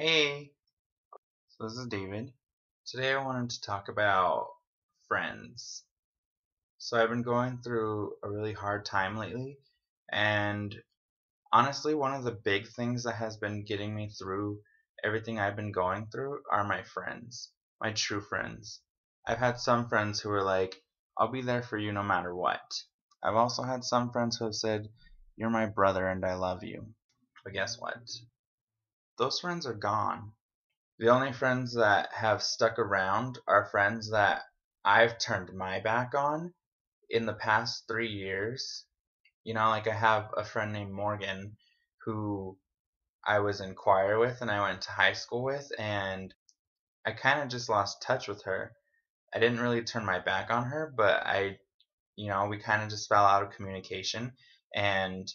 Hey, so this is David. Today I wanted to talk about friends. So I've been going through a really hard time lately, and honestly, one of the big things that has been getting me through everything I've been going through are my friends, my true friends. I've had some friends who are like, I'll be there for you no matter what. I've also had some friends who have said, You're my brother and I love you. But guess what? Those friends are gone. The only friends that have stuck around are friends that I've turned my back on in the past 3 years. Like I have a friend named Morgan who I was in choir with and I went to high school with, and I kind of just lost touch with her. I didn't really turn my back on her, but we kind of just fell out of communication, and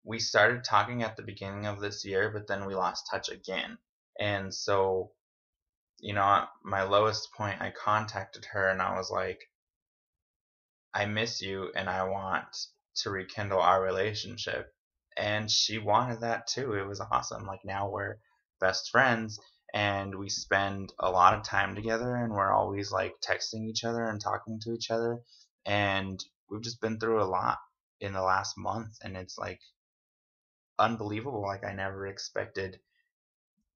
we started talking at the beginning of this year, but then we lost touch again. And so at my lowest point, I contacted her and I was like, I miss you and I want to rekindle our relationship. And she wanted that too. It was awesome. Like now we're best friends and we spend a lot of time together and we're always like texting each other and talking to each other. And we've just been through a lot in the last month, and it's like unbelievable. Like I never expected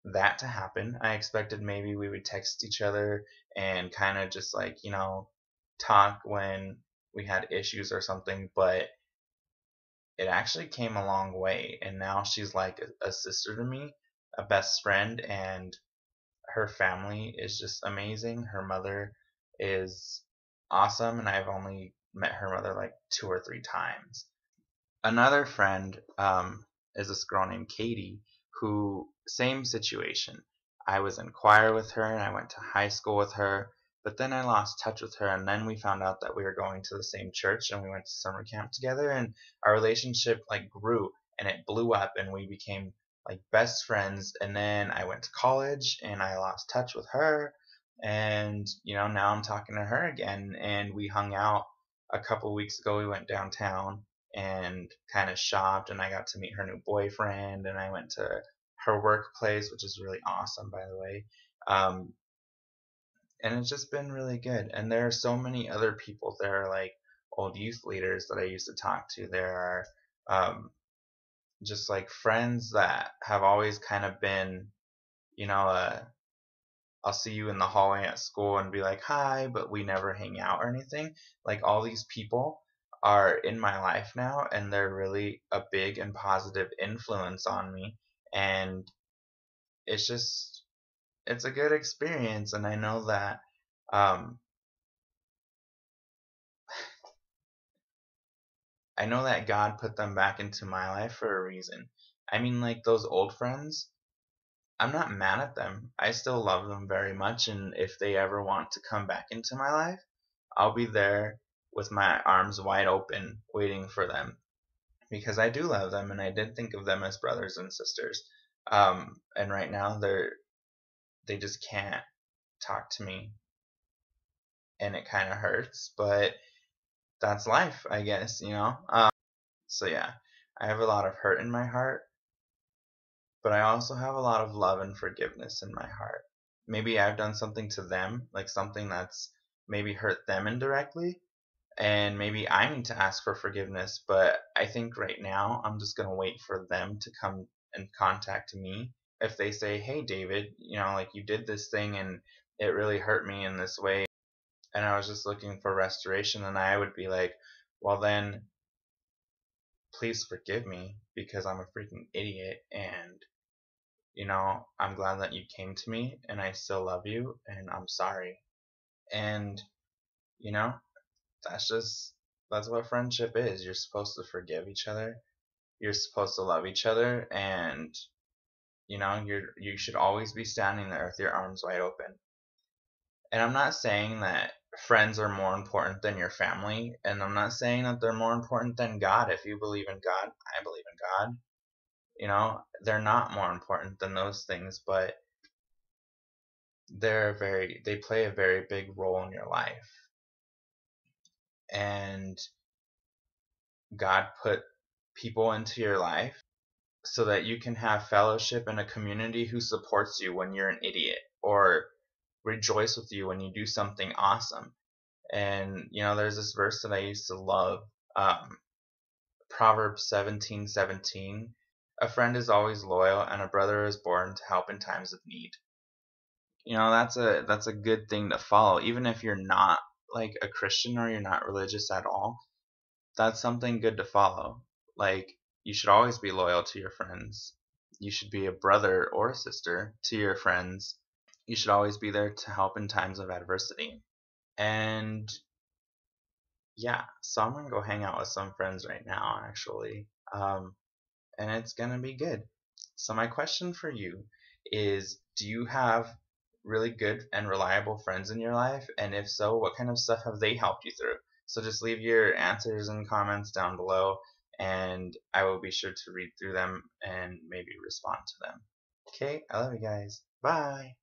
that to happen. I expected maybe we would text each other and kind of just like, talk when we had issues or something, but it actually came a long way. And now she's like a sister to me, a best friend, and her family is just amazing. Her mother is awesome, and I've only met her mother like 2 or 3 times. Another friend is this girl named Katie, who same situation. I was in choir with her and I went to high school with her, but then I lost touch with her, and then we found out that we were going to the same church and we went to summer camp together, and our relationship like grew and it blew up and we became like best friends. And then I went to college and I lost touch with her, and now I'm talking to her again, and we hung out a couple weeks ago. We went downtown and kind of shopped, and I got to meet her new boyfriend, and I went to her workplace, which is really awesome, by the way. um, and it's just been really good. And there are so many other people. There are like old youth leaders that I used to talk to. There are just like friends that have always kind of been, you know uh, I'll see you in the hallway at school and be like, hi, but we never hang out or anything. Like all these people are in my life now, and they're really a big and positive influence on me. And it's just, it's a good experience. And um, I know that God put them back into my life for a reason. I mean, like those old friends, I'm not mad at them. I still love them very much. And if they ever want to come back into my life, I'll be there with my arms wide open waiting for them, because I do love them and I did think of them as brothers and sisters. And right now they just can't talk to me, and it kind of hurts, but that's life, I guess. So yeah, I have a lot of hurt in my heart, but I also have a lot of love and forgiveness in my heart. Maybe I've done something to them, like something that's maybe hurt them indirectly, and maybe I need to ask for forgiveness. But I think right now I'm just gonna wait for them to come and contact me. If they say, "Hey, David, like you did this thing and it really hurt me in this way, and I was just looking for restoration," then I would be like, "Well, then please forgive me because I'm a freaking idiot, and I'm glad that you came to me, and I still love you, and I'm sorry." And you know, that's what friendship is. You're supposed to forgive each other. You're supposed to love each other, and you should always be standing there with your arms wide open. And I'm not saying that friends are more important than your family, and I'm not saying that they're more important than God. If you believe in God, I believe in God. They're not more important than those things, but they play a very big role in your life. And God put people into your life so that you can have fellowship and a community who supports you when you're an idiot, or rejoice with you when you do something awesome. And there's this verse that I used to love, Proverbs 17:17. A friend is always loyal, and a brother is born to help in times of need. That's a good thing to follow, even if you're not like a Christian or you're not religious at all. That's something good to follow. Like, you should always be loyal to your friends. You should be a brother or a sister to your friends. You should always be there to help in times of adversity. And yeah, so I'm gonna go hang out with some friends right now, actually. And it's gonna be good. So my question for you is, do you have really good and reliable friends in your life? And if so, what kind of stuff have they helped you through? So just leave your answers and comments down below, and I will be sure to read through them and maybe respond to them. Okay, I love you guys. Bye.